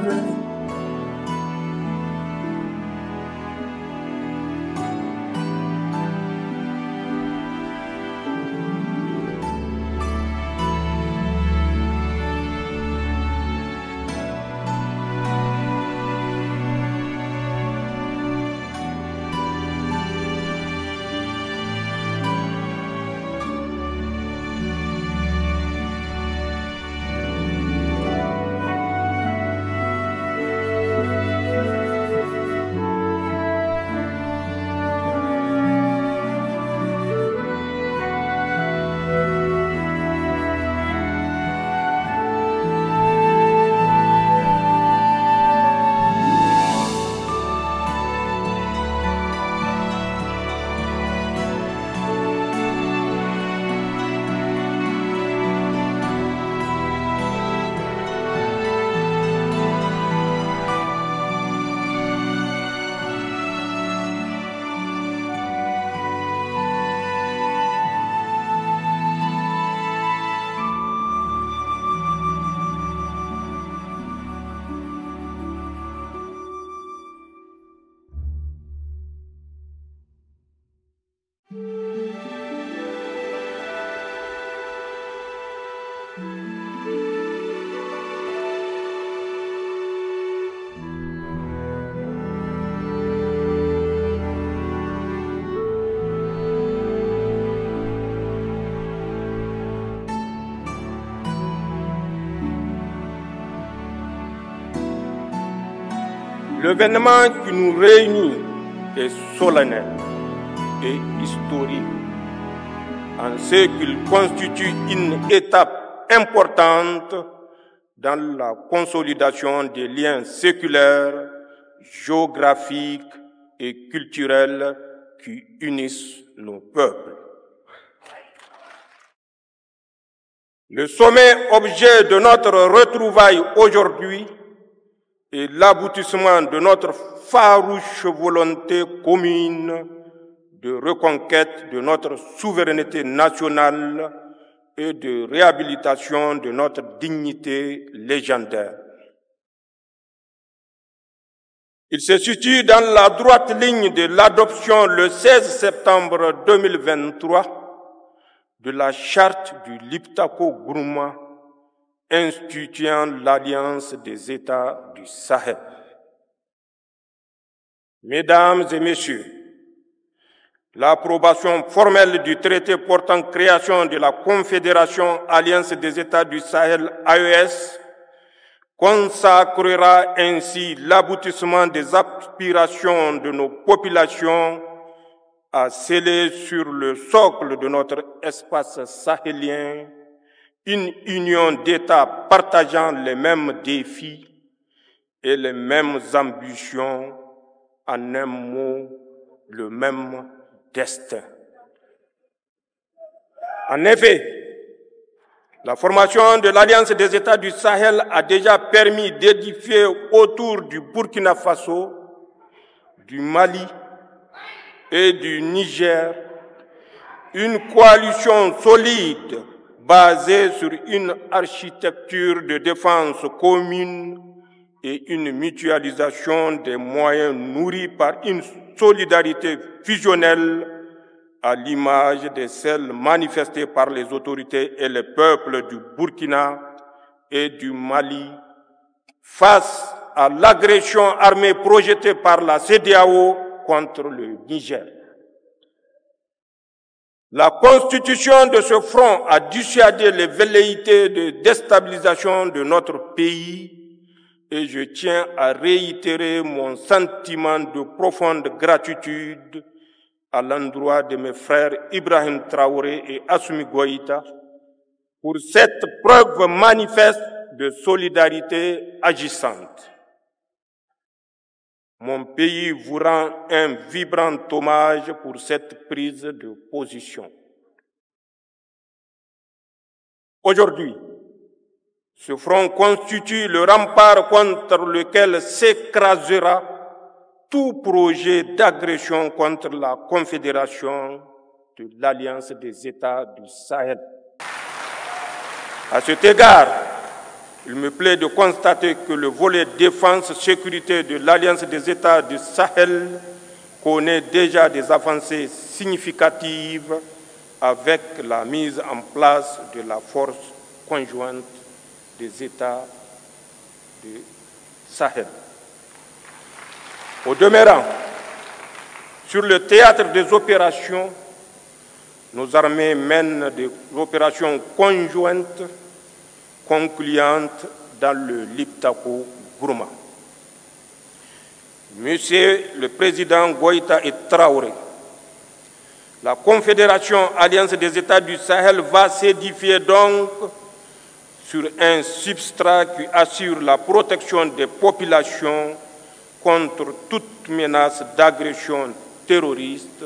peuple. L'événement qui nous réunit est solennel et historique, en ce qu'il constitue une étape importante dans la consolidation des liens séculaires, géographiques et culturels qui unissent nos peuples. Le sommet objet de notre retrouvaille aujourd'hui est l'aboutissement de notre farouche volonté commune de reconquête de notre souveraineté nationale et de réhabilitation de notre dignité légendaire. Il se situe dans la droite ligne de l'adoption le 16 septembre 2023 de la charte du Liptako-Gourma instituant l'Alliance des États du Sahel. Mesdames et Messieurs, l'approbation formelle du traité portant création de la Confédération Alliance des États du Sahel AES consacrera ainsi l'aboutissement des aspirations de nos populations à sceller sur le socle de notre espace sahélien une union d'États partageant les mêmes défis et les mêmes ambitions, en un mot, le même destin. En effet, la formation de l'Alliance des États du Sahel a déjà permis d'édifier autour du Burkina Faso, du Mali et du Niger une coalition solide basée sur une architecture de défense commune et une mutualisation des moyens nourris par une solidarité fusionnelle à l'image de celle manifestée par les autorités et les peuples du Burkina et du Mali face à l'agression armée projetée par la CEDEAO contre le Niger. La constitution de ce front a dissuadé les velléités de déstabilisation de notre pays et je tiens à réitérer mon sentiment de profonde gratitude à l'endroit de mes frères Ibrahim Traoré et Assimi Goïta pour cette preuve manifeste de solidarité agissante. Mon pays vous rend un vibrant hommage pour cette prise de position. Aujourd'hui, ce front constitue le rempart contre lequel s'écrasera tout projet d'agression contre la Confédération de l'Alliance des États du Sahel. À cet égard, il me plaît de constater que le volet défense-sécurité de l'Alliance des États du Sahel connaît déjà des avancées significatives avec la mise en place de la force conjointe des États du Sahel. Au demeurant, sur le théâtre des opérations, nos armées mènent des opérations conjointes concluantes dans le Liptako-Gourma. Monsieur le Président Goïta et Traoré, la Confédération Alliance des États du Sahel va s'édifier donc sur un substrat qui assure la protection des populations contre toute menace d'agression terroriste,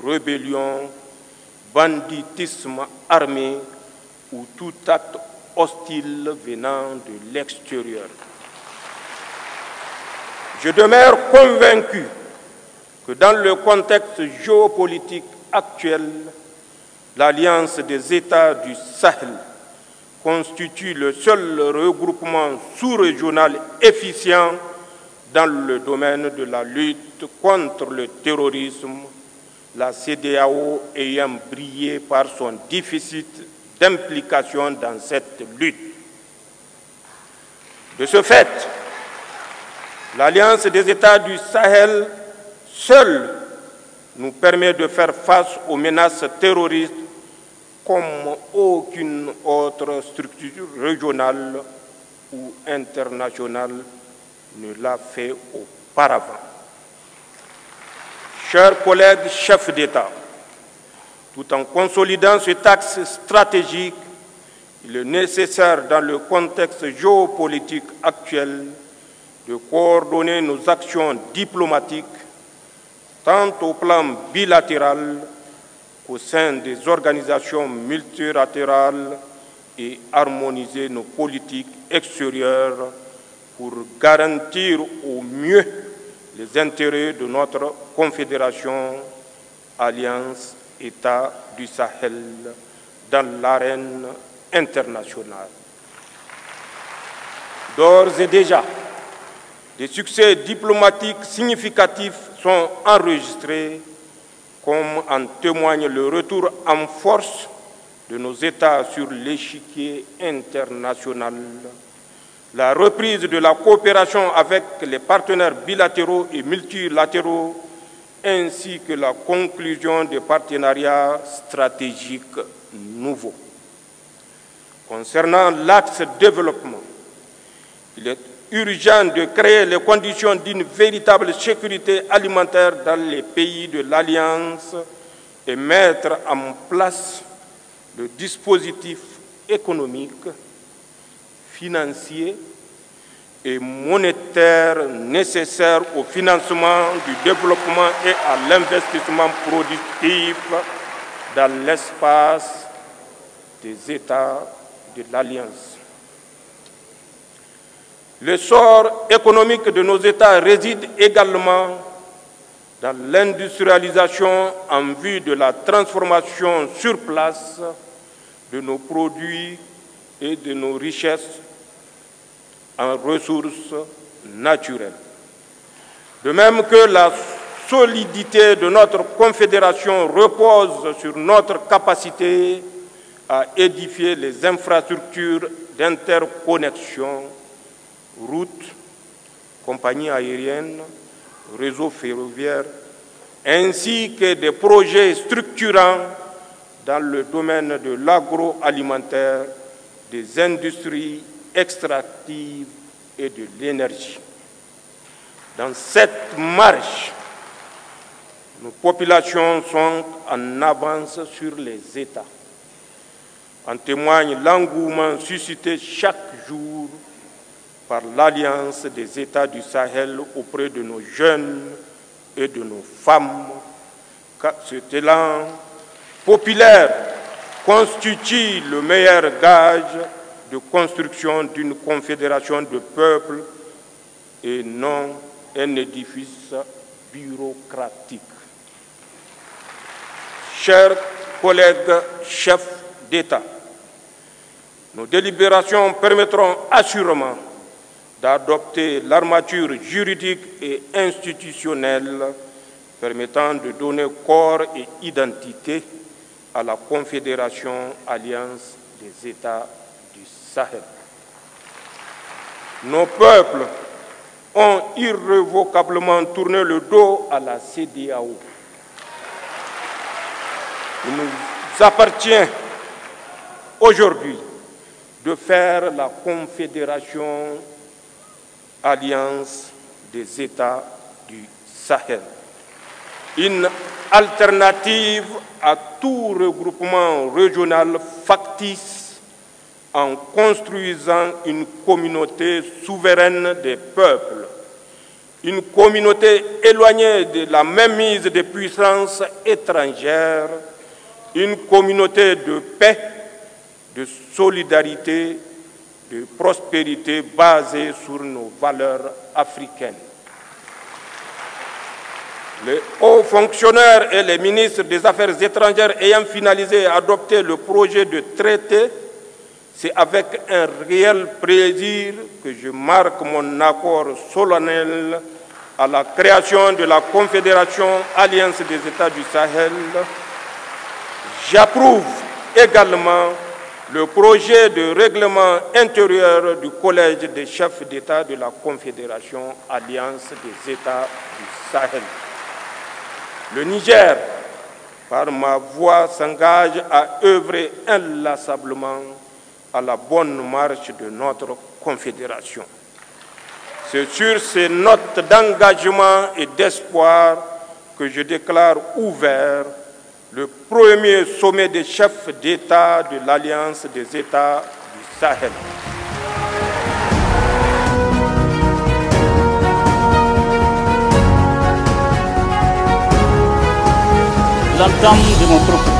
rébellion, banditisme armé ou tout acte hostile venant de l'extérieur. Je demeure convaincu que dans le contexte géopolitique actuel, l'Alliance des États du Sahel constitue le seul regroupement sous-régional efficient dans le domaine de la lutte contre le terrorisme, la CEDEAO ayant brillé par son déficit d'implication dans cette lutte. De ce fait, l'Alliance des États du Sahel seule nous permet de faire face aux menaces terroristes comme aucune autre structure régionale ou internationale ne l'a fait auparavant. Chers collègues chefs d'État, tout en consolidant cet axe stratégique, il est nécessaire dans le contexte géopolitique actuel de coordonner nos actions diplomatiques tant au plan bilatéral qu'au sein des organisations multilatérales et harmoniser nos politiques extérieures pour garantir au mieux les intérêts de notre confédération Alliance États du Sahel dans l'arène internationale. D'ores et déjà, des succès diplomatiques significatifs sont enregistrés, comme en témoigne le retour en force de nos États sur l'échiquier international, la reprise de la coopération avec les partenaires bilatéraux et multilatéraux, ainsi que la conclusion des partenariats stratégiques nouveaux. Concernant l'axe développement, il est urgent de créer les conditions d'une véritable sécurité alimentaire dans les pays de l'Alliance et mettre en place le dispositif économique, financier et monétaire nécessaire au financement du développement et à l'investissement productif dans l'espace des États de l'Alliance. L'essor économique de nos États réside également dans l'industrialisation en vue de la transformation sur place de nos produits et de nos richesses en ressources naturelles. De même que la solidité de notre confédération repose sur notre capacité à édifier les infrastructures d'interconnexion, routes, compagnies aériennes, réseaux ferroviaires, ainsi que des projets structurants dans le domaine de l'agroalimentaire, des industries extractives et de l'énergie. Dans cette marche, nos populations sont en avance sur les États. En témoigne l'engouement suscité chaque jour par l'Alliance des États du Sahel auprès de nos jeunes et de nos femmes. Cet élan populaire constitue le meilleur gage de construction d'une confédération de peuples et non un édifice bureaucratique. Chers collègues chefs d'État, Nos délibérations permettront assurément d'adopter l'armature juridique et institutionnelle permettant de donner corps et identité à la Confédération Alliance des États du Sahel. Nos peuples ont irrévocablement tourné le dos à la CEDEAO. Il nous appartient aujourd'hui de faire la Confédération Alliance des États du Sahel, une alternative à tout regroupement régional factice en construisant une communauté souveraine des peuples, une communauté éloignée de la mainmise des puissances étrangères, une communauté de paix, de solidarité, de prospérité basée sur nos valeurs africaines. Les hauts fonctionnaires et les ministres des Affaires étrangères ayant finalisé et adopté le projet de traité, c'est avec un réel plaisir que je marque mon accord solennel à la création de la Confédération Alliance des États du Sahel. J'approuve également le projet de règlement intérieur du Collège des chefs d'État de la Confédération Alliance des États du Sahel. Le Niger, par ma voix, s'engage à œuvrer inlassablement à la bonne marche de notre Confédération. C'est sur ces notes d'engagement et d'espoir que je déclare ouvert le premier sommet des chefs d'État de l'Alliance des États du Sahel. L'entame de mon propos,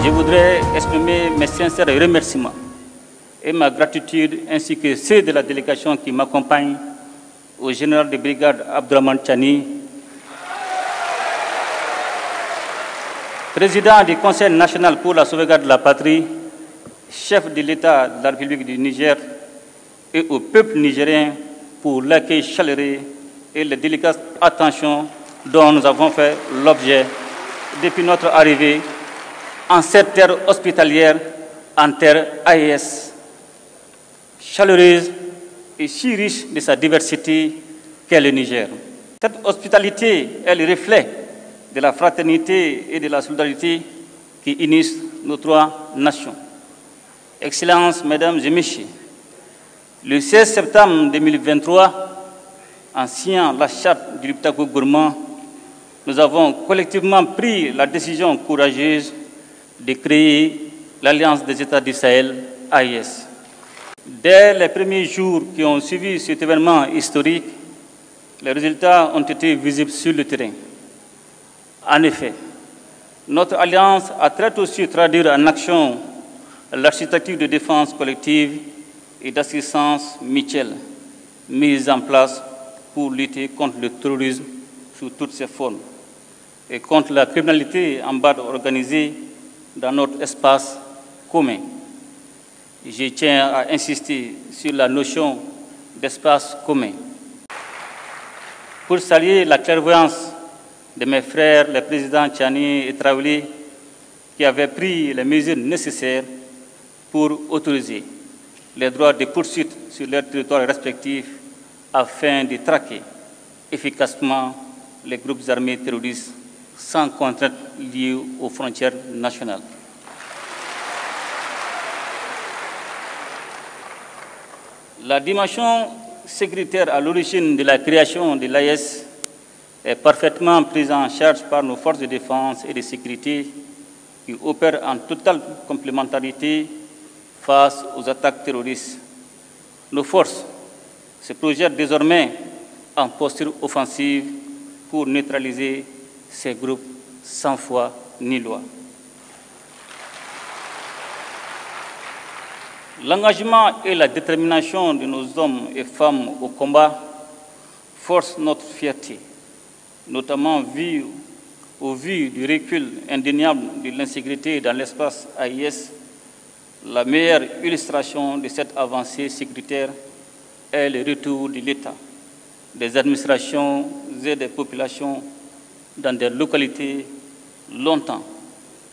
je voudrais exprimer mes sincères remerciements et ma gratitude ainsi que ceux de la délégation qui m'accompagne au général de brigade Abdourahmane Tchani, président du Conseil national pour la sauvegarde de la patrie, chef de l'État de la République du Niger et au peuple nigérien pour l'accueil chaleureux et la délicate attention dont nous avons fait l'objet depuis notre arrivée en cette terre hospitalière, en terre AES, chaleureuse et si riche de sa diversité qu'est le Niger. Cette hospitalité est le reflet de la fraternité et de la solidarité qui unissent nos trois nations. Excellences, Mesdames et Messieurs, le 16 septembre 2023, en signant la charte du Liptako Gourmand, nous avons collectivement pris la décision courageuse de créer l'Alliance des États du Sahel, AES. Dès les premiers jours qui ont suivi cet événement historique, les résultats ont été visibles sur le terrain. En effet, notre alliance a très tôt su traduire en action l'architecture de défense collective et d'assistance mutuelle mise en place pour lutter contre le terrorisme sous toutes ses formes et contre la criminalité en bande organisée dans notre espace commun. Je tiens à insister sur la notion d'espace commun. Pour saluer la clairvoyance de mes frères, les présidents Tchani et Traoré, qui avaient pris les mesures nécessaires pour autoriser les droits de poursuite sur leurs territoires respectifs afin de traquer efficacement les groupes armés terroristes sans contrainte liée aux frontières nationales. La dimension sécuritaire à l'origine de la création de l'AES est parfaitement prise en charge par nos forces de défense et de sécurité qui opèrent en totale complémentarité face aux attaques terroristes. Nos forces se projettent désormais en posture offensive pour neutraliser ces groupes sans foi ni loi. L'engagement et la détermination de nos hommes et femmes au combat forcent notre fierté, notamment au vu du recul indéniable de l'insécurité dans l'espace AES La meilleure illustration de cette avancée sécuritaire est le retour de l'État, des administrations et des populations dans des localités longtemps,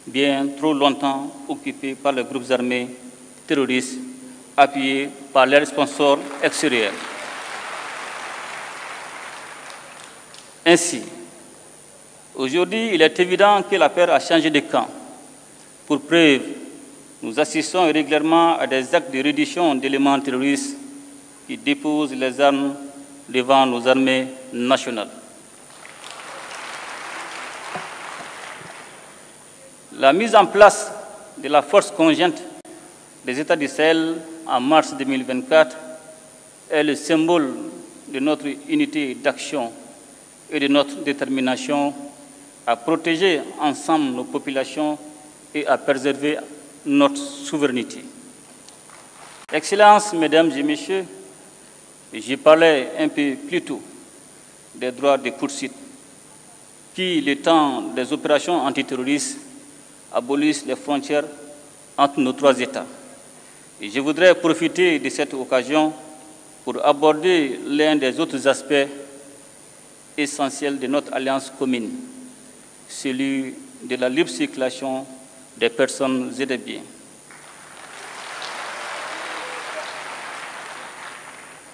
bien trop longtemps occupées par les groupes armés terroristes appuyés par leurs sponsors extérieurs. Ainsi, aujourd'hui, il est évident que la paix a changé de camp. Pour preuve, nous assistons régulièrement à des actes de reddition d'éléments terroristes qui déposent les armes devant nos armées nationales. La mise en place de la force conjointe des États du Sahel en mars 2024 est le symbole de notre unité d'action et de notre détermination à protéger ensemble nos populations et à préserver notre souveraineté. Excellences, Mesdames et Messieurs, j'ai parlé un peu plus tôt des droits de poursuite qui, le temps des opérations antiterroristes, abolissent les frontières entre nos trois États. Et je voudrais profiter de cette occasion pour aborder l'un des autres aspects essentiels de notre alliance commune, celui de la libre circulation des personnes et des biens.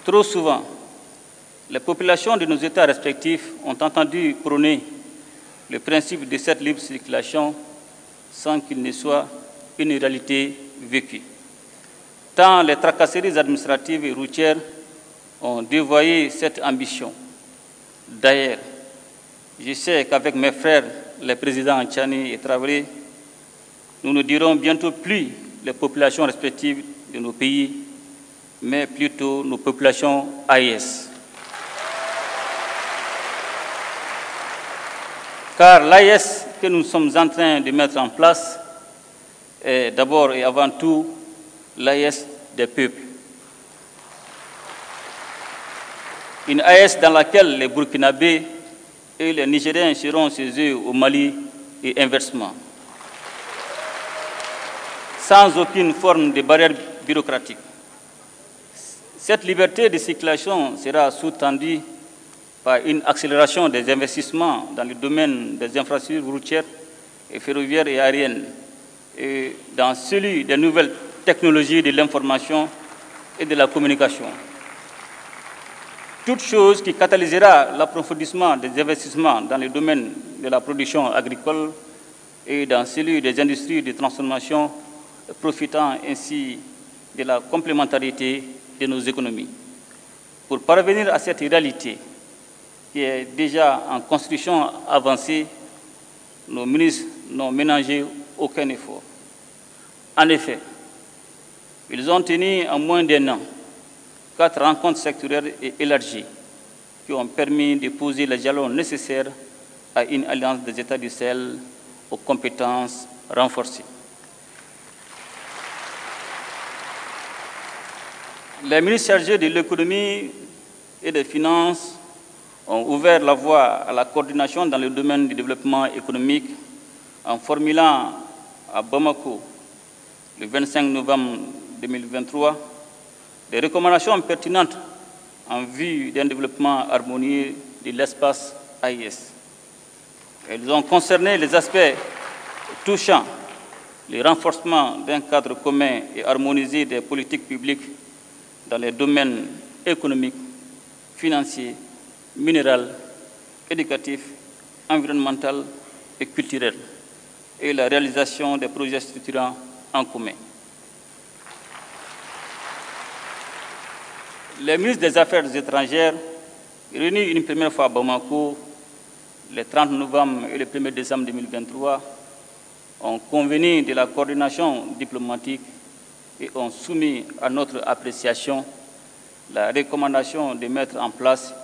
Trop souvent, les populations de nos États respectifs ont entendu prôner le principe de cette libre circulation sans qu'il ne soit une réalité vécue. Tant les tracasseries administratives et routières ont dévoyé cette ambition. D'ailleurs, je sais qu'avec mes frères, les présidents Tchani et Traoré, nous ne dirons bientôt plus les populations respectives de nos pays, mais plutôt nos populations AES. Car l'AES que nous sommes en train de mettre en place est d'abord et avant tout l'AES des peuples. Une AES dans laquelle les Burkinabés et les Nigériens seront chez eux au Mali et inversement, sans aucune forme de barrière bureaucratique. Cette liberté de circulation sera sous-tendue par une accélération des investissements dans le domaine des infrastructures routières et ferroviaires et aériennes, et dans celui des nouvelles technologies de l'information et de la communication. Toute chose qui catalysera l'approfondissement des investissements dans le domaine de la production agricole et dans celui des industries de transformation, profitant ainsi de la complémentarité de nos économies. Pour parvenir à cette réalité qui est déjà en construction avancée, nos ministres n'ont ménagé aucun effort. En effet, ils ont tenu en moins d'un an 4 rencontres sectorielles et élargies qui ont permis de poser les jalons nécessaires à une alliance des États du Sahel aux compétences renforcées. Les ministres chargés de l'économie et des finances ont ouvert la voie à la coordination dans le domaine du développement économique en formulant à Bamako, le 25 novembre 2023, des recommandations pertinentes en vue d'un développement harmonieux de l'espace AES. Elles ont concerné les aspects touchant le renforcement d'un cadre commun et harmonisé des politiques publiques dans les domaines économiques, financiers, minéral, éducatif, environnemental et culturel, et la réalisation des projets structurants en commun. Les ministres des Affaires étrangères, réunis une première fois à Bamako, le 30 novembre et le 1er décembre 2023, ont convenu de la coordination diplomatique et ont soumis à notre appréciation la recommandation de mettre en place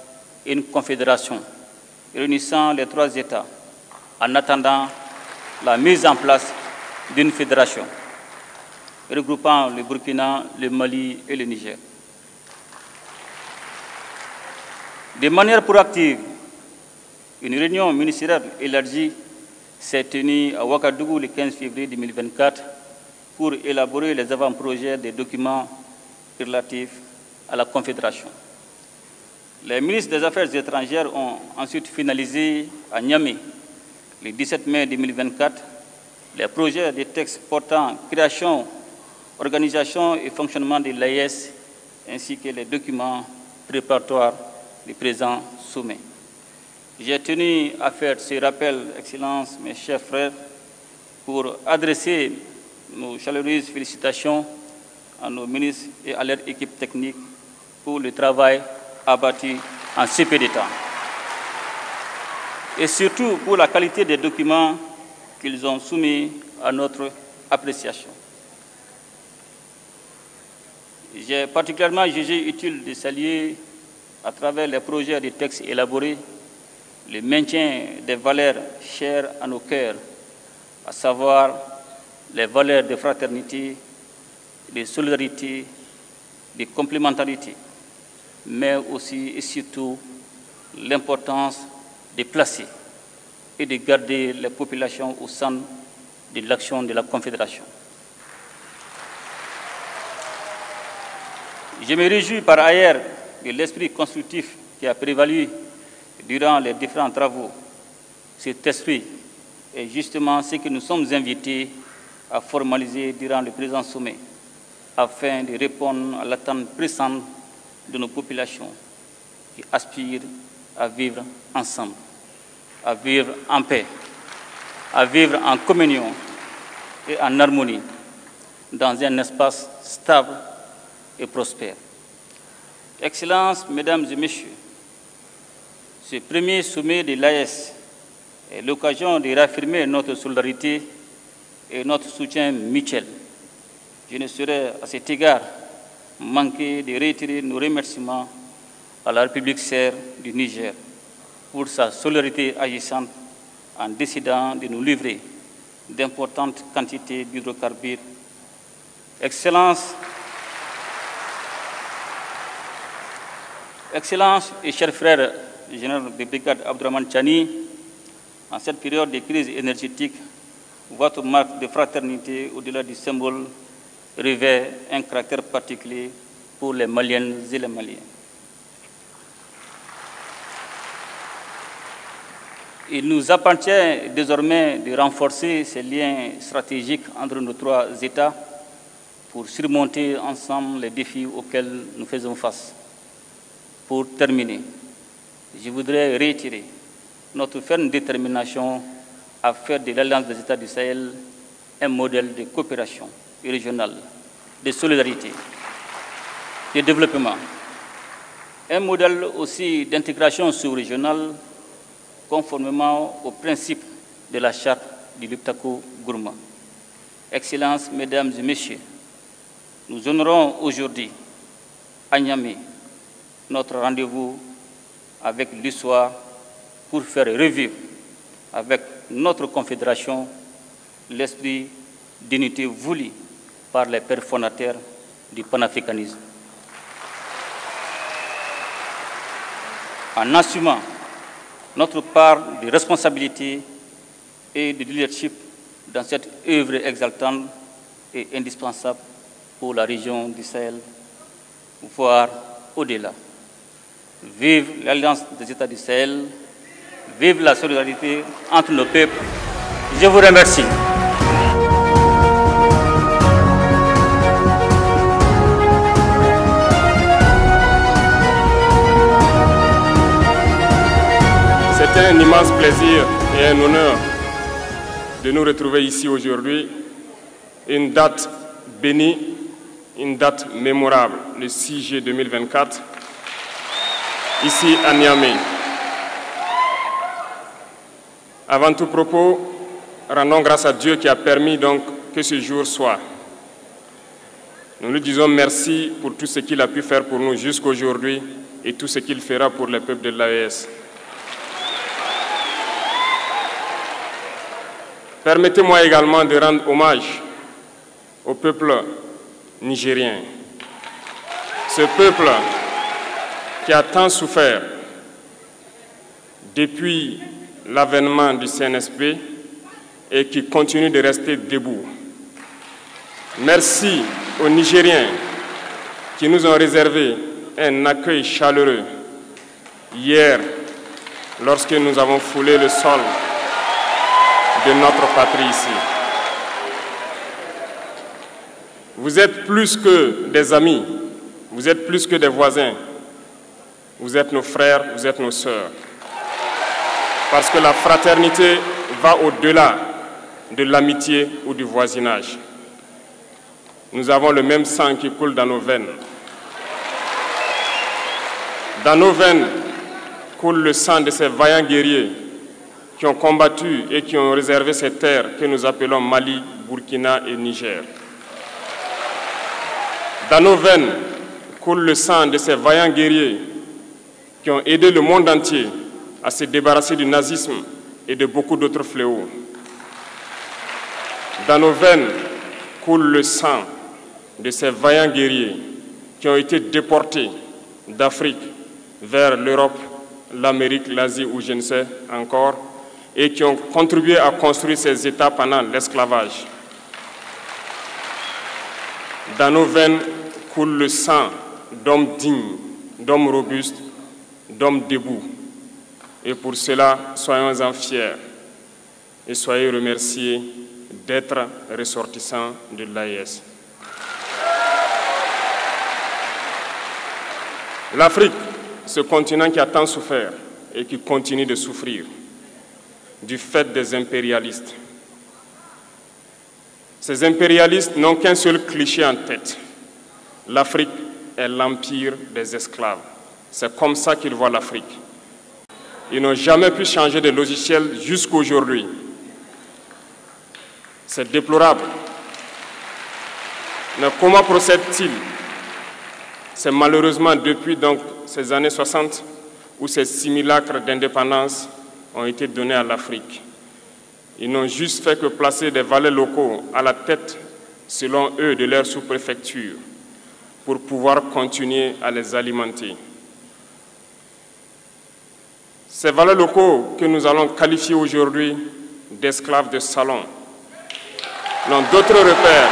une confédération réunissant les 3 États en attendant la mise en place d'une fédération regroupant le Burkina, le Mali et le Niger. De manière proactive, une réunion ministérielle élargie s'est tenue à Ouagadougou le 15 février 2024 pour élaborer les avant-projets des documents relatifs à la Confédération. Les ministres des Affaires étrangères ont ensuite finalisé à Niamey, le 17 mai 2024, les projets de textes portant création, organisation et fonctionnement de l'AES, ainsi que les documents préparatoires du présent sommet. J'ai tenu à faire ce rappel, Excellences, mes chers frères, pour adresser nos chaleureuses félicitations à nos ministres et à leur équipe technique pour le travail abattu en si peu de temps. Et surtout pour la qualité des documents qu'ils ont soumis à notre appréciation. J'ai particulièrement jugé utile de saluer, à travers les projets de textes élaborés, le maintien des valeurs chères à nos cœurs, à savoir les valeurs de fraternité, de solidarité, de complémentarité, mais aussi et surtout l'importance de placer et de garder les populations au centre de l'action de la Confédération. Je me réjouis par ailleurs de l'esprit constructif qui a prévalu durant les différents travaux. Cet esprit est justement ce que nous sommes invités à formaliser durant le présent sommet, afin de répondre à l'attente pressante de nos populations qui aspirent à vivre ensemble, à vivre en paix, à vivre en communion et en harmonie dans un espace stable et prospère. Excellences, Mesdames et Messieurs, ce premier sommet de l'AES est l'occasion de réaffirmer notre solidarité et notre soutien mutuel. Je ne saurais à cet égard manquer de réitérer nos remerciements à la République sœur du Niger pour sa solidarité agissante en décidant de nous livrer d'importantes quantités d'hydrocarbures. Excellences et chers frères général de brigade Abdourahmane Tchani, en cette période de crise énergétique, votre marque de fraternité au-delà du symbole revêt un caractère particulier pour les Maliennes et les Maliens. Il nous appartient désormais de renforcer ces liens stratégiques entre nos trois États pour surmonter ensemble les défis auxquels nous faisons face. Pour terminer, je voudrais réitérer notre ferme détermination à faire de l'Alliance des États du Sahel un modèle de coopération régionale, de solidarité, de développement, un modèle aussi d'intégration sous-régionale conformément aux principes de la charte du Liptako Gourma. Excellences, Mesdames et Messieurs, nous honorons aujourd'hui à Niamey notre rendez-vous avec l'histoire pour faire revivre avec notre confédération l'esprit d'unité voulu par les pères fondateurs du panafricanisme. En assumant notre part de responsabilité et de leadership dans cette œuvre exaltante et indispensable pour la région du Sahel, voire au-delà. Vive l'Alliance des États du Sahel, vive la solidarité entre nos peuples. Je vous remercie. C'est un immense plaisir et un honneur de nous retrouver ici aujourd'hui, une date bénie, une date mémorable, le 6 juillet 2024, ici à Niamey. Avant tout propos, rendons grâce à Dieu qui a permis donc que ce jour soit. Nous lui disons merci pour tout ce qu'il a pu faire pour nous jusqu'aujourd'hui et tout ce qu'il fera pour les peuples de l'AES. Permettez-moi également de rendre hommage au peuple nigérien. Ce peuple qui a tant souffert depuis l'avènement du CNSP et qui continue de rester debout. Merci aux Nigériens qui nous ont réservé un accueil chaleureux hier lorsque nous avons foulé le sol de notre patrie ici. Vous êtes plus que des amis, vous êtes plus que des voisins, vous êtes nos frères, vous êtes nos sœurs. Parce que la fraternité va au-delà de l'amitié ou du voisinage. Nous avons le même sang qui coule dans nos veines. Dans nos veines coule le sang de ces vaillants guerriers qui ont combattu et qui ont réservé ces terres que nous appelons Mali, Burkina et Niger. Dans nos veines coule le sang de ces vaillants guerriers qui ont aidé le monde entier à se débarrasser du nazisme et de beaucoup d'autres fléaux. Dans nos veines coule le sang de ces vaillants guerriers qui ont été déportés d'Afrique vers l'Europe, l'Amérique, l'Asie ou je ne sais encore, et qui ont contribué à construire ces États pendant l'esclavage. Dans nos veines coule le sang d'hommes dignes, d'hommes robustes, d'hommes debout. Et pour cela, soyons-en fiers et soyez remerciés d'être ressortissants de l'AES. L'Afrique, ce continent qui a tant souffert et qui continue de souffrir du fait des impérialistes. Ces impérialistes n'ont qu'un seul cliché en tête. L'Afrique est l'empire des esclaves. C'est comme ça qu'ils voient l'Afrique. Ils n'ont jamais pu changer de logiciel jusqu'à aujourd'hui. C'est déplorable. Mais comment procèdent-ils? C'est malheureusement depuis donc ces années 60 où ces simulacres d'indépendance ont été donnés à l'Afrique. Ils n'ont juste fait que placer des valets locaux à la tête, selon eux, de leur sous-préfecture pour pouvoir continuer à les alimenter. Ces valets locaux que nous allons qualifier aujourd'hui d'esclaves de salon n'ont d'autre repère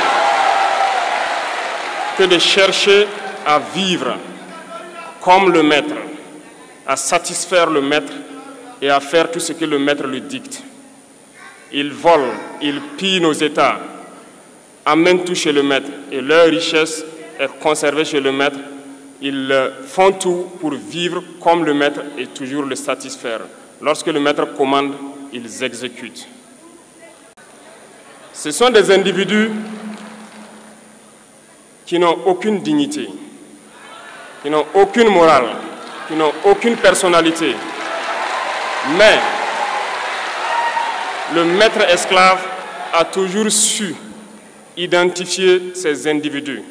que de chercher à vivre comme le maître, à satisfaire le maître et à faire tout ce que le maître lui dicte. Ils volent, ils pillent nos États, amènent tout chez le maître et leur richesse est conservée chez le maître. Ils font tout pour vivre comme le maître et toujours le satisfaire. Lorsque le maître commande, ils exécutent. Ce sont des individus qui n'ont aucune dignité, qui n'ont aucune morale, qui n'ont aucune personnalité. Mais le maître esclave a toujours su identifier ces individus.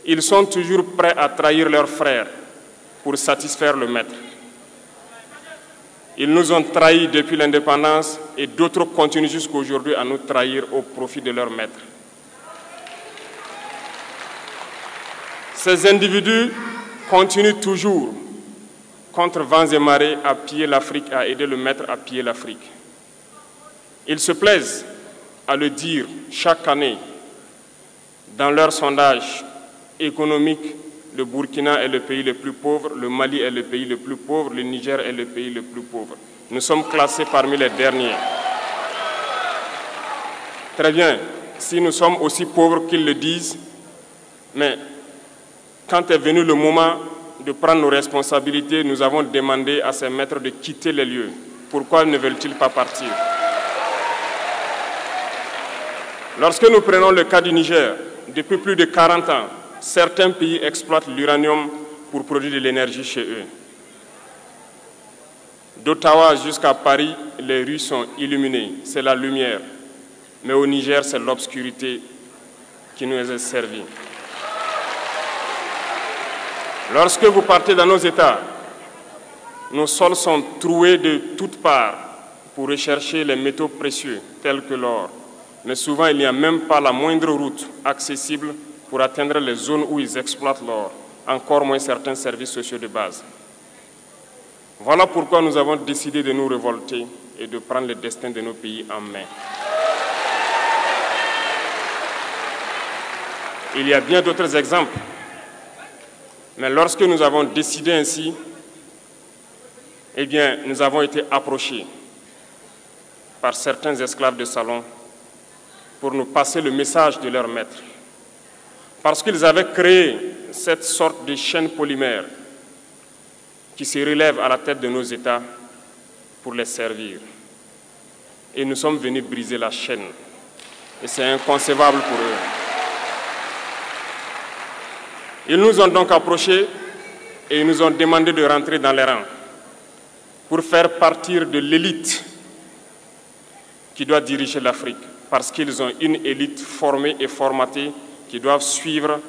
Ils sont toujours prêts à trahir leurs frères pour satisfaire le maître. Ils nous ont trahis depuis l'indépendance et d'autres continuent jusqu'à aujourd'hui à nous trahir au profit de leur maître. Ces individus continuent toujours, contre vents et marées, à piller l'Afrique, à aider le maître à piller l'Afrique. Ils se plaisent à le dire chaque année dans leurs sondages économiques. Le Burkina est le pays le plus pauvre, le Mali est le pays le plus pauvre, le Niger est le pays le plus pauvre. Nous sommes classés parmi les derniers. Très bien, si nous sommes aussi pauvres qu'ils le disent, mais quand est venu le moment de prendre nos responsabilités, nous avons demandé à ces maîtres de quitter les lieux. Pourquoi ne veulent-ils pas partir? Lorsque nous prenons le cas du Niger, depuis plus de 40 ans, certains pays exploitent l'uranium pour produire de l'énergie chez eux. D'Ottawa jusqu'à Paris, les rues sont illuminées, c'est la lumière. Mais au Niger, c'est l'obscurité qui nous est servie. Lorsque vous partez dans nos États, nos sols sont troués de toutes parts pour rechercher les métaux précieux tels que l'or. Mais souvent, il n'y a même pas la moindre route accessible pour atteindre les zones où ils exploitent l'or, encore moins certains services sociaux de base. Voilà pourquoi nous avons décidé de nous révolter et de prendre le destin de nos pays en main. Il y a bien d'autres exemples. Mais lorsque nous avons décidé ainsi, eh bien, nous avons été approchés par certains esclaves de salon pour nous passer le message de leur maître. Parce qu'ils avaient créé cette sorte de chaîne polymère qui se relève à la tête de nos États pour les servir. Et nous sommes venus briser la chaîne. Et c'est inconcevable pour eux. Ils nous ont donc approchés et ils nous ont demandé de rentrer dans les rangs pour faire partir de l'élite qui doit diriger l'Afrique, parce qu'ils ont une élite formée et formatée qui doivent suivre,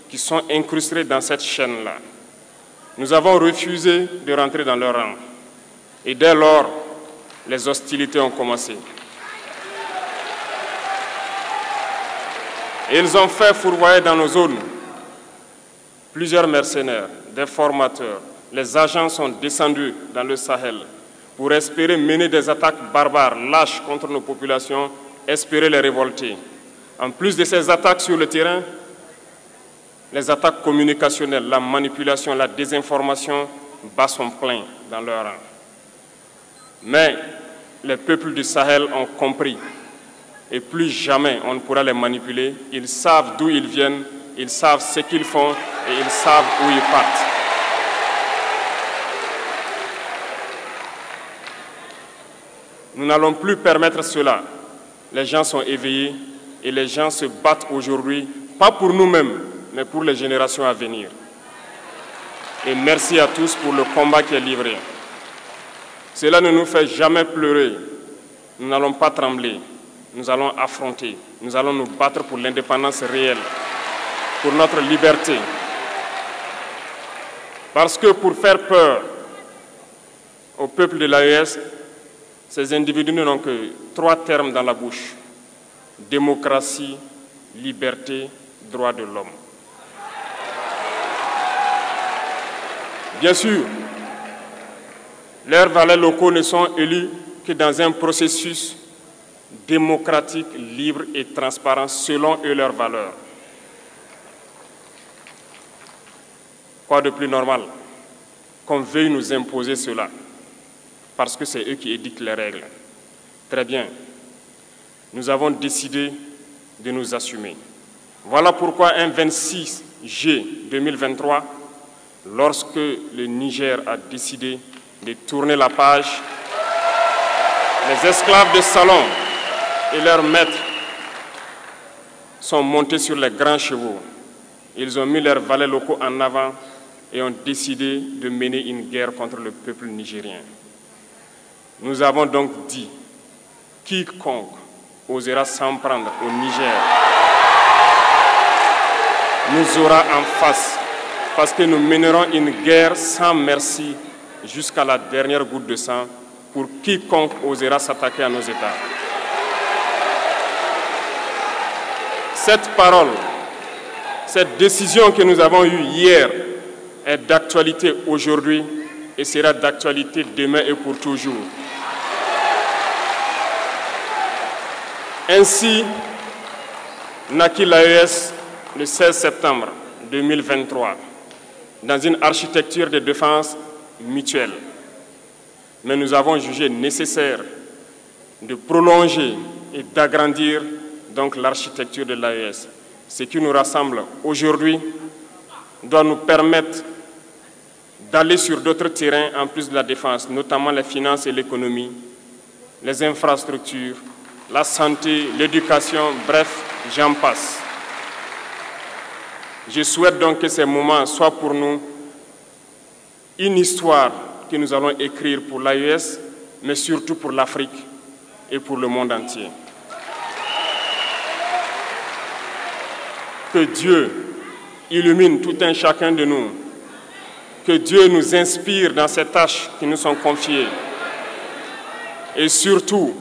qui sont incrustés dans cette chaîne-là. Nous avons refusé de rentrer dans leur rang. Et dès lors, les hostilités ont commencé. Et ils ont fait fourvoyer dans nos zones plusieurs mercenaires, des formateurs. Les agents sont descendus dans le Sahel pour espérer mener des attaques barbares, lâches contre nos populations, espérer les révolter. En plus de ces attaques sur le terrain, les attaques communicationnelles, la manipulation, la désinformation battent son plein dans leur rang. Mais les peuples du Sahel ont compris et plus jamais on ne pourra les manipuler. Ils savent d'où ils viennent, ils savent ce qu'ils font et ils savent où ils partent. Nous n'allons plus permettre cela. Les gens sont éveillés et les gens se battent aujourd'hui, pas pour nous-mêmes, mais pour les générations à venir. Et merci à tous pour le combat qui est livré. Cela ne nous fait jamais pleurer. Nous n'allons pas trembler. Nous allons affronter. Nous allons nous battre pour l'indépendance réelle, pour notre liberté. Parce que pour faire peur au peuple de l'AES, ces individus n'ont que 3 termes dans la bouche: démocratie, liberté, droits de l'homme. Bien sûr, leurs valets locaux ne sont élus que dans un processus démocratique, libre et transparent selon eux leurs valeurs. Quoi de plus normal qu'on veuille nous imposer cela, parce que c'est eux qui édictent les règles. Très bien, nous avons décidé de nous assumer. Voilà pourquoi un 26 juillet 2023, lorsque le Niger a décidé de tourner la page, les esclaves de salon et leurs maîtres sont montés sur les grands chevaux. Ils ont mis leurs valets locaux en avant et ont décidé de mener une guerre contre le peuple nigérien. Nous avons donc dit, quiconque osera s'en prendre au Niger nous aura en face, parce que nous mènerons une guerre sans merci jusqu'à la dernière goutte de sang pour quiconque osera s'attaquer à nos États. Cette parole, cette décision que nous avons eue hier est d'actualité aujourd'hui et sera d'actualité demain et pour toujours. Ainsi naquit l'AES le 16 septembre 2023 dans une architecture de défense mutuelle. Mais nous avons jugé nécessaire de prolonger et d'agrandir donc l'architecture de l'AES. Ce qui nous rassemble aujourd'hui doit nous permettre d'aller sur d'autres terrains en plus de la défense, notamment les finances et l'économie, les infrastructures, la santé, l'éducation, bref, j'en passe. Je souhaite donc que ces moments soient pour nous une histoire que nous allons écrire pour l'AES, mais surtout pour l'Afrique et pour le monde entier. Que Dieu illumine tout un chacun de nous, que Dieu nous inspire dans ces tâches qui nous sont confiées, et surtout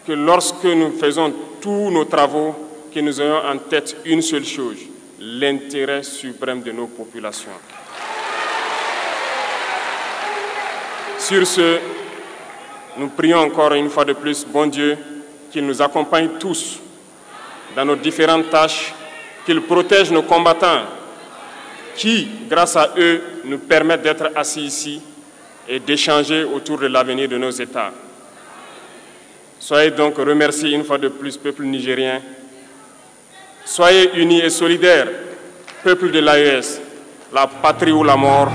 que lorsque nous faisons tous nos travaux, que nous ayons en tête une seule chose, l'intérêt suprême de nos populations. Sur ce, nous prions encore une fois de plus, bon Dieu, qu'il nous accompagne tous dans nos différentes tâches, qu'ils protègent nos combattants qui, grâce à eux, nous permettent d'être assis ici et d'échanger autour de l'avenir de nos États. Soyez donc remerciés une fois de plus, peuple nigérien. Soyez unis et solidaires, peuple de l'AES, la patrie ou la mort.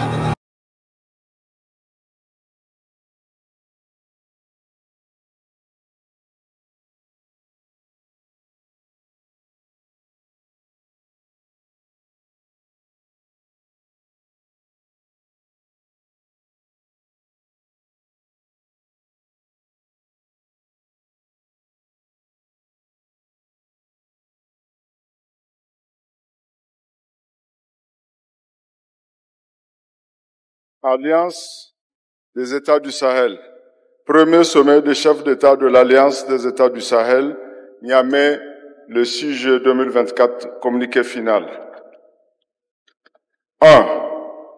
Alliance des États du Sahel. Premier sommet des chefs d'État de l'Alliance des États du Sahel, Niamey, le 6 juillet 2024, communiqué final. 1.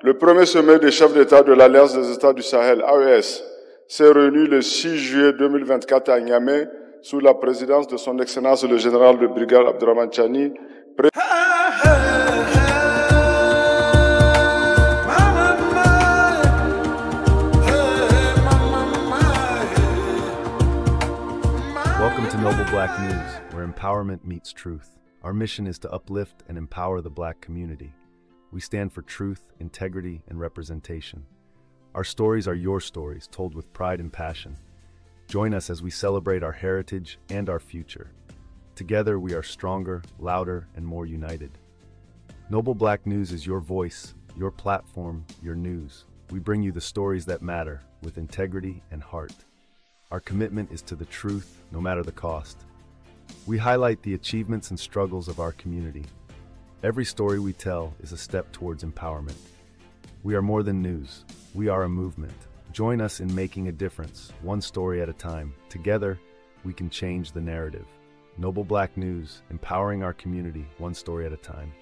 Le premier sommet des chefs d'État de l'Alliance des États du Sahel, AES, s'est réuni le 6 juillet 2024 à Niamey, sous la présidence de son Excellence le général de brigade Abdourahmane Tchani, Welcome to Noble Black News, where empowerment meets truth. Our mission is to uplift and empower the Black community. We stand for truth, integrity, and representation. Our stories are your stories, told with pride and passion. Join us as we celebrate our heritage and our future. Together, we are stronger, louder, and more united. Noble Black News is your voice, your platform, your news. We bring you the stories that matter, with integrity and heart. Our commitment is to the truth, no matter the cost. We highlight the achievements and struggles of our community. Every story we tell is a step towards empowerment. We are more than news. We are a movement. Join us in making a difference, one story at a time. Together, we can change the narrative. Noble Black News, empowering our community, one story at a time.